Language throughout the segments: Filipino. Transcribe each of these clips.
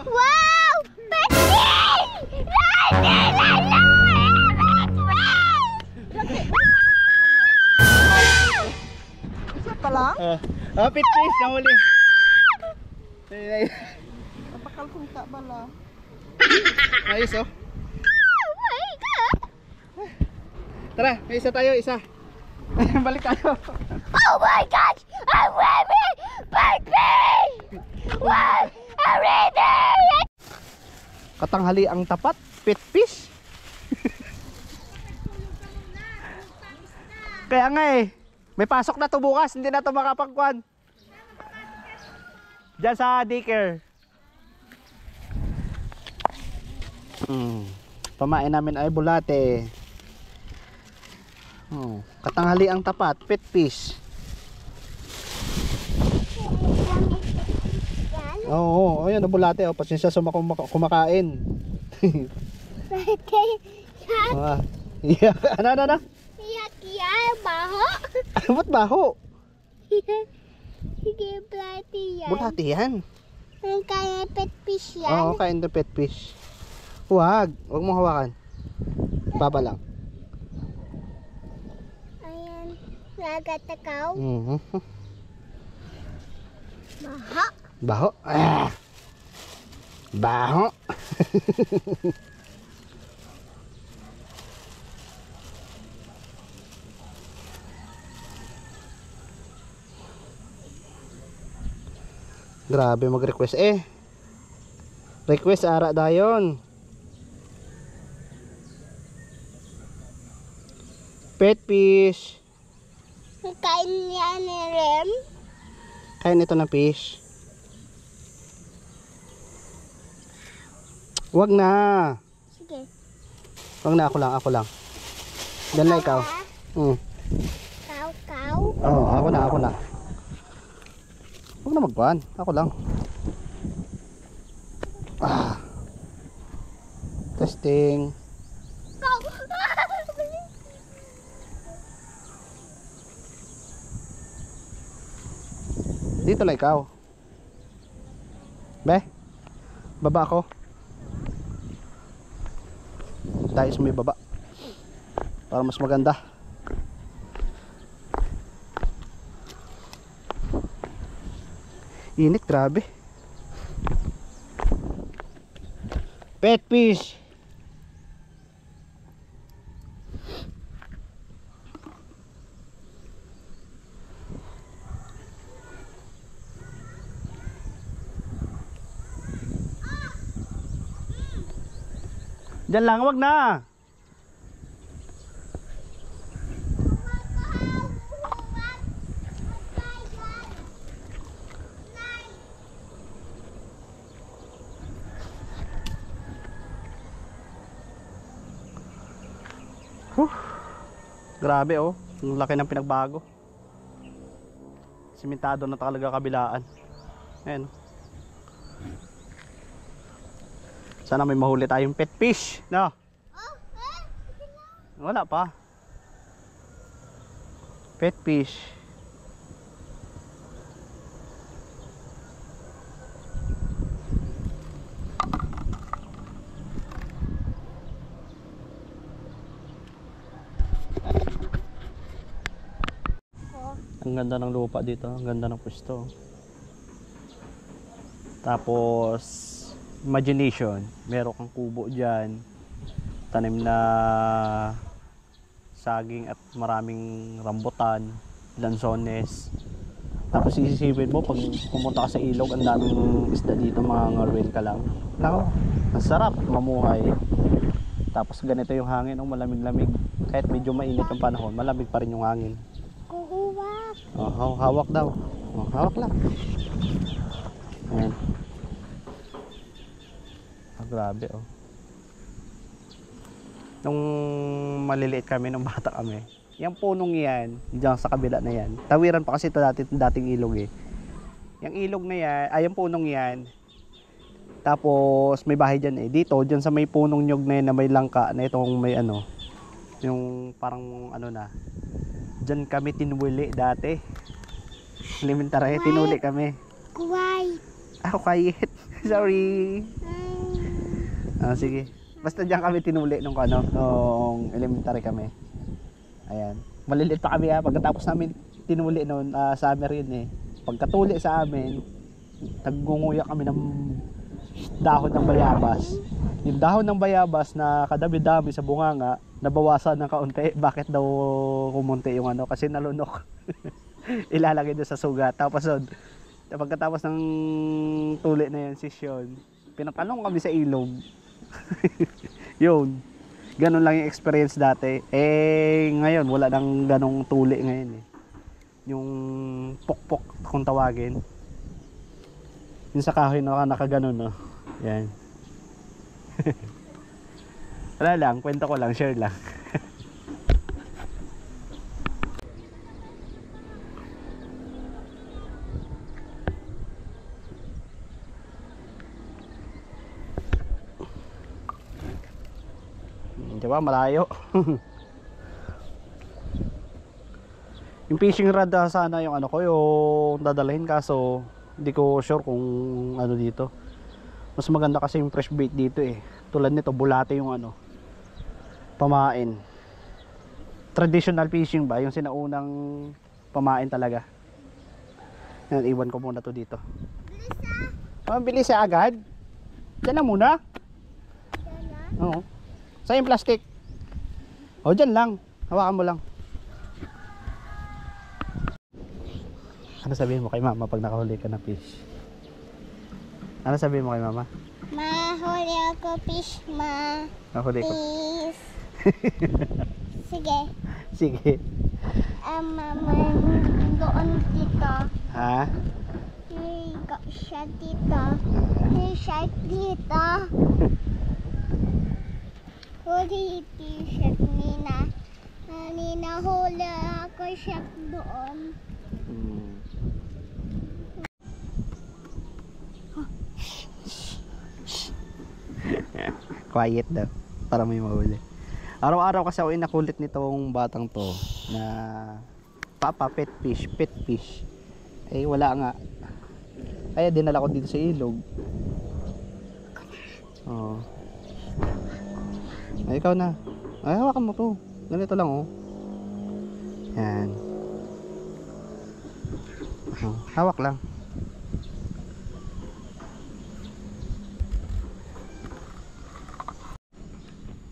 Wow! Pati! Isa pa lang? Pitfish na huli. Napakalkong ka bala. Ayos oh. Oh my God! Tara, may isa tayo, isa. Balik tayo. Oh my God! I'm ready! Baby! What? I'm ready! Katanghali ang tapat, pitfish. Kaya nga eh, may pasok na to bukas, hindi na to makapagkuhan. Diyan sa daycare. Pamain namin ay bulate. Katanghali ang tapat, pitfish. Oo, ayan ang bulate. Pasensya sa kumakain. Ano? Yak, baho? Ba't baho? Sige, bulati yan. Bulate yan. Ang kaya petfish yan. Oo, kain ng petfish. Huwag mo hawakan. Baba lang. Ayan, nagatakaw. Baho. Baho. Baho. Grabe mag-request eh. Request ara dayon. Pet fish. Kain niya ni Rem. Kain ito ng fish. Wag na. Sige. Wag na, ako lang. Diyan na ikaw. Kaw. Oo, ako na. Huwag na magkuhan, ako lang. Testing. Dito lang ikaw. Be, baba ako. Tayo sa may baba para mas maganda. Init, grabe. Pet fish. Diyan lang, wag na. Grabe oh, ang laki ng pinagbago. Simentado na talaga kabilaan. Ayan. Sana may mahuli tayong pet fish, no? Wala pa. Pet fish. Ang ganda ng lupa dito, ang ganda ng pwesto. Tapos imagination, meron kang kubo dyan, tanim na saging at maraming rambutan, lansones. Tapos isisipin mo pag pumunta ka sa ilog, ang daming isda dito, mga ngarwin ka lang. Nako, ang sarap mamuhay. Tapos ganito yung hangin, malamig-lamig. Kahit medyo mainit yung panahon, malamig pa rin yung hangin. Hawak daw. Hawak lang. Ayan. Grabe oh. Nung maliliit kami, nung bata kami, yung punong yan, diyan sa kabila na yan, tawiran pa kasi ito dating ilog eh. Yung ilog na yan, ay yung punong yan, tapos may bahay dyan eh. Dito, dyan sa may punong nyog na yan, na may langka, na itong may ano, yung parang ano na, dyan kami tinuli dati. Elementary, tinuli kami. Kuwait. Ako quiet. Sorry. Sige. Basta diyan kami tinuli nung nung elementary kami. Ayan. Maliliit pa kami pagkatapos namin tinuli noon, summer yun Pagkatuli sa amin, nagngunguya kami ng dahon ng bayabas. Yung dahon ng bayabas na kadami-dami sa bunganga, nabawasan ng kaunti. Bakit daw kumunti yung kasi nalunok. Ilalagay doon sa sugat. Tapos pagkatapos ng tuli na yun, session, pinatanong kami sa ilog. Yun. Ganun lang yung experience dati. Ngayon, wala nang ganong tuli ngayon Yung pokpok kung tawagin. Yung sa kahoy na nakaganon, no? Yan. Wala lang, kwento ko lang, share lang. Diba, malayo. Yung fishing rod sana yung ko yung dadalhin, kaso hindi ko sure kung dito. Mas maganda kasi yung fresh bait dito Tulad nito, bulate yung pamain. Traditional fishing ba? Yung sinaunang pamain talaga. Yan, iwan ko muna to dito. Bilis agad. Diyan lang muna. Oo. Saan yung plastic? Diyan lang. Hawakan mo lang. Ano sabihin mo kay mama pag nakahuli ka ng fish? Ano sabihin mo kay mama? Mahuli ako fish, ma. Nahuli ko. Please. Sige. Sige. Mama, doon dito. Ha? Ligo siya dito. Siya dito. Huli t-shirt Nina. Nina, huli ako siya doon. Quiet daw para may mahuli. Araw-araw kasi ako inakulit nitong batang to na papa pet fish. Wala nga. Kaya dinala ko dito sa ilog. Ikaw na. Hawakan mo to. Ganito lang Yan. Hawak lang.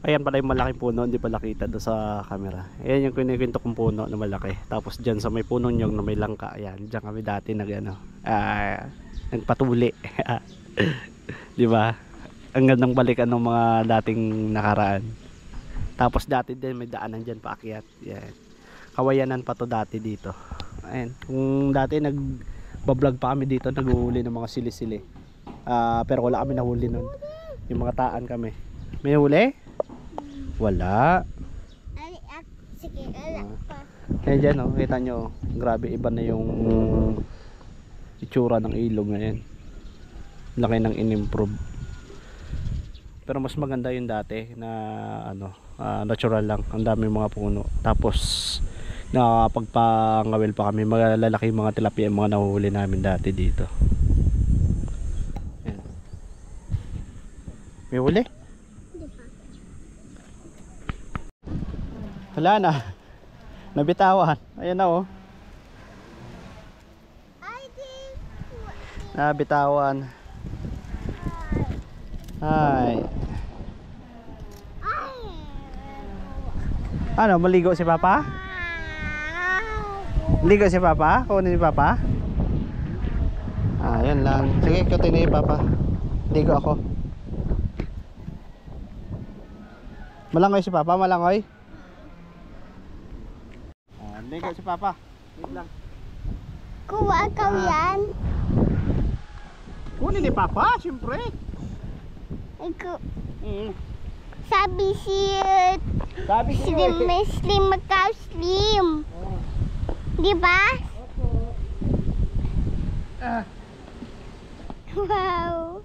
Ayan pala yung malaking puno, hindi pala kita doon sa camera. Ayan yung kinikwento kong puno na malaki. Tapos dyan sa may punong nyog na may langka. Ayan, dyan kami dati nagpatuli. Di ba? Ang gandang balikan ng mga dating nakaraan. Tapos dati din may daanan dyan paakyat. Ayan. Kawayanan pa to dati dito. Ayan. Kung dati nagbablog pa kami dito, nag-uuli ng mga sili-sili. Pero wala kami nahuli nun. Yung mga taan kami. May huli? Wala. Sige, wala pa. Ayan dyan kita nyo. Grabe, iba na yung itsura ng ilog ngayon. Laki ng in-improve. Pero mas maganda yung dati na natural lang. Ang dami mga puno. Tapos nakakapagpangawil pa kami. Malalaki mga tilapia yung mga nahuhuli namin dati dito. Ayan. May huli? Wala na. Nabitawan. Ayan na Nabitawan. Ay. Ano, maligo si Papa? Ligo si Papa? Kunin ni Papa? Yan lang. Sige, kunin ni Papa. Ligo ako. Malangoy si Papa, malangoy. Ligo si Papa. Wait lang. Kuha ka yan. Kunin ni Papa, siyempre. Sabi si Slim Macau Slim. Di ba? Wow.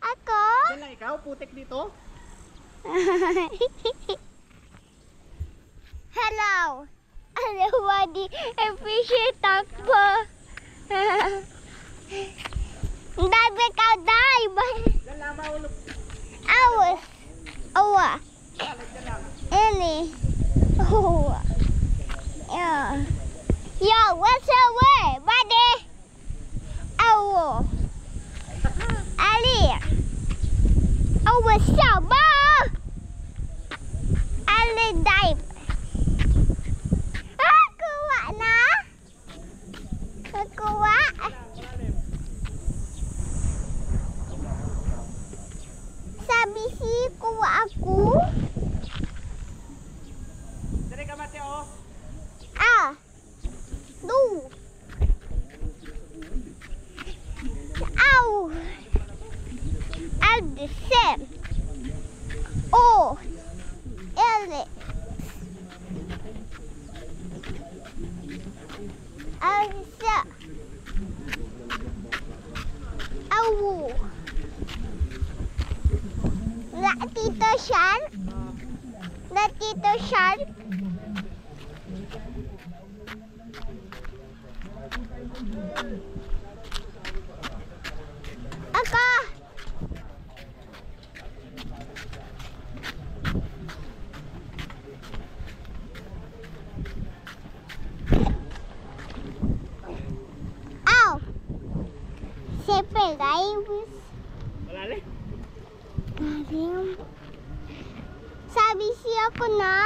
Ako? Yan lang ikaw, putik dito. Hello. Alawadi, appreciate takbo. Dagdag ka dive. Awas. Awa. Any. Awa. Yeah. Yo, what's your word, buddy? Awa. Ali. Awa saba. Ali dive. Kuha na. Kuha. Sabi si kuha ako. Dali ka mati oh. Ah. Do. Ow. Al the same. Oh. Ele. Alsa. Awu. La Tito Shan. La Tito Shan. Ako. Ow. Siyempre, guys. Malali? Galing. Sabi siya ko na.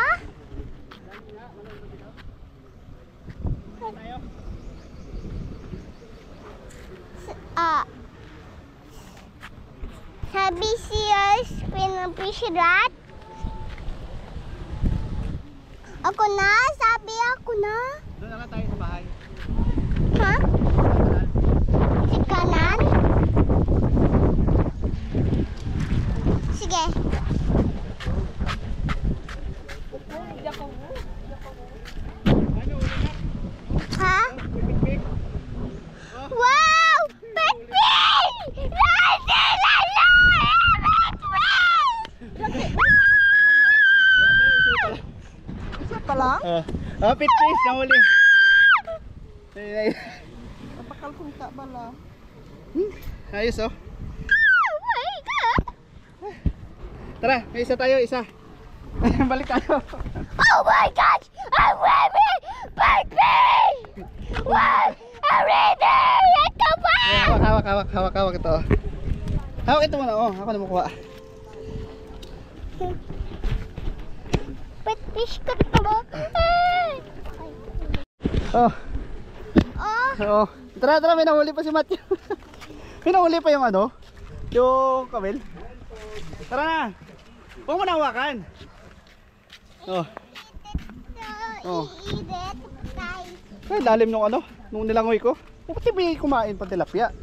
Sabi siya pinapisirat. Ako na, sabi ako na. Doon na lang tayo sa bahay. Ha? Si kanan? Sige. Ha? Wow! Petpin! Lala! Lala! Petpin! Isa pa lang? Pit fish na huli. Napakalkungka bala. Ayos oh. Oh my God! Tara, may isa tayo, isa. Balik tayo. Oh my gosh! I'm ready! Petpin! Wow! I'm ready! Let's go back! Hawak ito. Hawak ito muna, oh. Ako na makuha. Petfish ka mo. Oh, Oh! oo. Tara, may nahuli pa si Matthew. May nahuli pa yung ano, yung kamel. Tara na. Huwag mo na hawakan. Oh. Oh. Iinit. Ay, lalim nung ano, nung nilangoy ko. Bakit may kumain pa tilapia?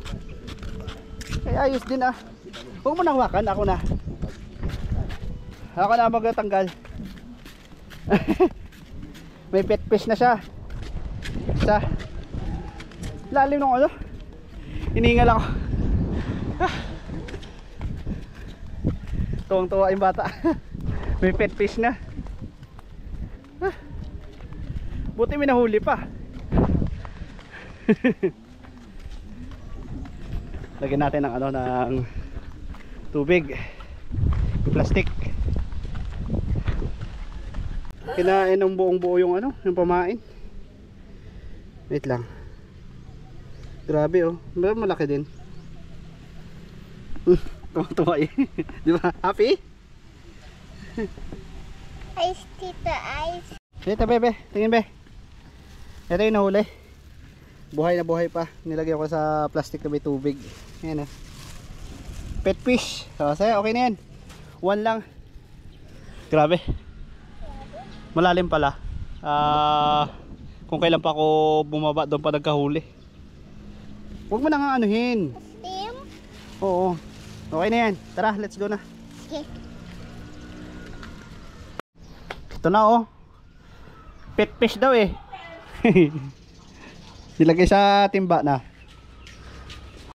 Ay, ayos din ah. Huwag mo na hawakan, ako na. Ako na magtatanggal. May pet fish na siya. Sa lalim nung ano, hiningal ako. Tuwang-tuwa yung bata. May pet fish na. Buti may nahuli pa. Lagyan natin ng ano, ng tubig, yung plastic. Kinain ng buong buo yung ano, yung pamain. Wait lang. Grabe oh, malaki din. Tuwa eh. Di ba? Happy? Ice, tita, ice. Dito bebe, tingin be. Ito yung nahuli. Buhay na buhay pa. Nilagyan ko sa plastic na may tubig. Ayan ah. Pet fish. So, saya, okay na yan. One lang. Grabe. Malalim pala. Kung kailan pa ako bumaba, doon pa nagkahuli. Huwag mo na nga anuhin. Steam? Oo. Okay na yan. Tara, let's go na. Okay. Ito na oh. Pet fish daw eh. Nilagay sa timba na.